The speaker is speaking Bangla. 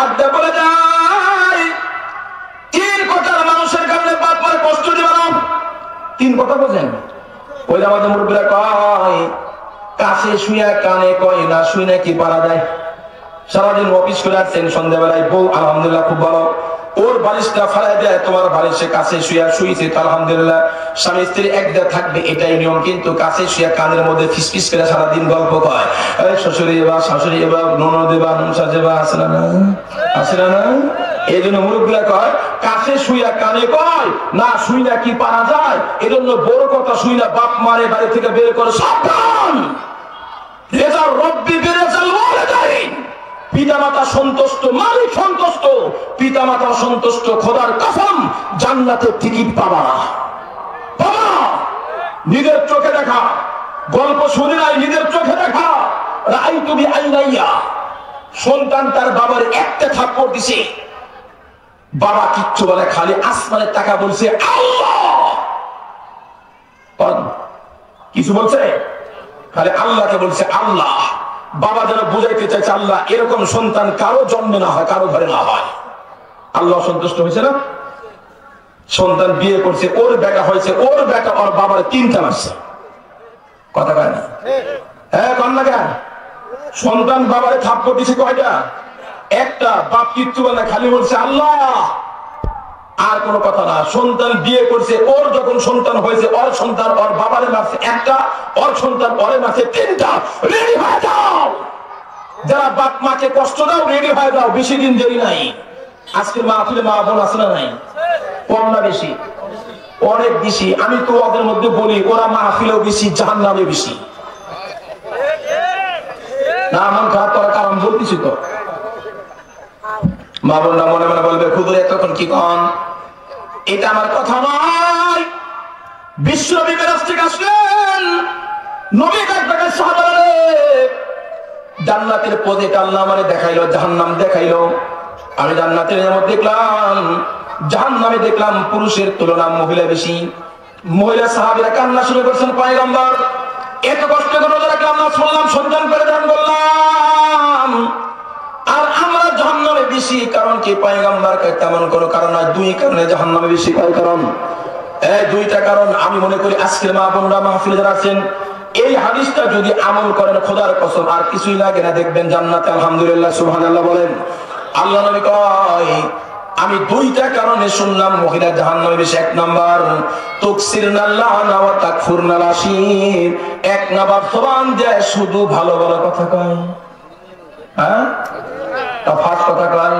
ডাক দিয়ে বলে যায়, 3 কোটার মানুষের কারণে বাপ মার কষ্ট দিবা না। 3 কথা বোঝেন? ওই আমাদের মুরব্বীরা কয়, কাছে শুয়া কানে কয় না, শুই না কি পারা যায়। সারাদিন অফিস করে আসছেন, সন্ধ্যাবেলায় বউ আলহামদুলিল্লাহ খুব ভালো, ওর বালিশটা ফালাই দেয় তোমার বালিশে, কাছে শুয়া শুয়েছে তো আলহামদুলিল্লাহ। স্বামী স্ত্রী একদা থাকবে এটাই নিয়ম, কিন্তু কাছে শুয়া কানের মধ্যে ফিসফিস করে সারাদিন গল্প কয়, শ্বশুরি বা শাশুড়ি এবার ননদ বা নুনসা যেবা আসলে না, আসলে না। এই জন্য মুরব্বীরা কয়, কাছে শুয়া কানে কয় না, শুই না কি পারা যায়। এই জন্য বড় কথা শুই না বাপ মারে বাড়ি থেকে বের করে সাবধান। রেজাল রব্বি বিরেজাল ওয়ালিদাইন, পিতামাতা সন্তুষ্ট, মালিক সন্তুষ্ট, পিতামাতা সন্তুষ্ট, খোদার কসম জান্নাতের টিকিট পাবা না। বাবা নিজের চোখে দেখা, গল্প শুনে নাই, নিজের চোখে দেখা। রাআইতু বিআইনাইয়া, সন্তান তার বাবার একটা থাপ্পড় দিছে, বাবা কিচ্ছু বলে, খালি আসমানের টাকা বলছে আল্লাহ, কিছু বলছে, খালি আল্লাহকে বলছে আল্লাহ। বাবা যেন বুঝাইতে চাইছে আল্লাহ এরকম সন্তান কারো জন্মে না হয়, কারো ঘরে না হয়। আল্লাহ সন্তুষ্ট হয়েছে না? সন্তান বিয়ে করছে, ওর বেটা হয়েছে, ওর বেটা ওর বাবার 3টা মারছে। কথা কয় না? হ্যাঁ কন না কেন? সন্তান বাবারে থাপ্পড় দিছে কয়টা? একটা। বাপ কিচ্ছু বলে, খালি বলছে আল্লাহ, আর কোনো কথা না। সন্তান বিয়ে করছে, ওর যখন সন্তান হয়েছে, ওর সন্তান ওর বাবারে মারছে একটা, ওর সন্তান ওরে মারছে 3টা। রেডি হয়ে যাও, যারা বাপ মাকে কষ্ট দাও রেডি হয়ে যাও, বেশি দিন দেরি নাই। আজকের মাহফিলে মা বোন আছে না নাই? কম না বেশি? অনেক বেশি। আমি তো ওদের মধ্যে বলি, ওরা মাহফিলেও বেশি, জাহান্নামে বেশি। না মন খারাপ করার কারণ বলতেছি তো। মা বোনরা মনে মনে বলবে, হুজুর এতক্ষণ কি কন? এটা আমার কথা নয়। বিশ্বনবী মেরাজ থেকে আসলেন, নবী ডাক সাহাবারে, জান্নাতের পথে আল্লাহ আমারে দেখাইলো, জাহান্নাম দেখাইলো। আমি জান্নাতের নিয়ামত দেখলাম, জাহান্নামে দেখলাম পুরুষের তুলনা মহিলা বেশি। মহিলা সাহাবীরা কান্না শুরু করছেন, পয়গম্বর এত কষ্ট করে রোজা রাখলাম না, শুনলাম সন্তান পেরে দান বললাম, আর আমরা জাহান্নামে বেশি। কারণ কি পয়গম্বর? তেমন কোনো কারণ নয়, 2 কারণে জাহান্নামে বেশি। কয় কারণ? এই 2টা কারণ। আমি মনে করি আজকের মা বোনরা মাহফিলে যারা আছেন, এই হাদিসটা যদি আমল করেন, খোদার কসম আর কিছুই লাগে না, দেখবেন জান্নাতে। আলহামদুলিল্লাহ, সুবহানাল্লাহ বলেন। আল্লাহ নবী কয়, আমি 2টা কারণে শুনলাম মহিলা জাহান্নামে বেশি। 1 নাম্বার, তুকসিরনাল লানা ওয়া তাকফুরনাল আশির। 1 নাম্বার জবান দিয়ে শুধু ভালো ভালো কথা কয়। হ্যাঁ, তা ফাঁস কথা কয়।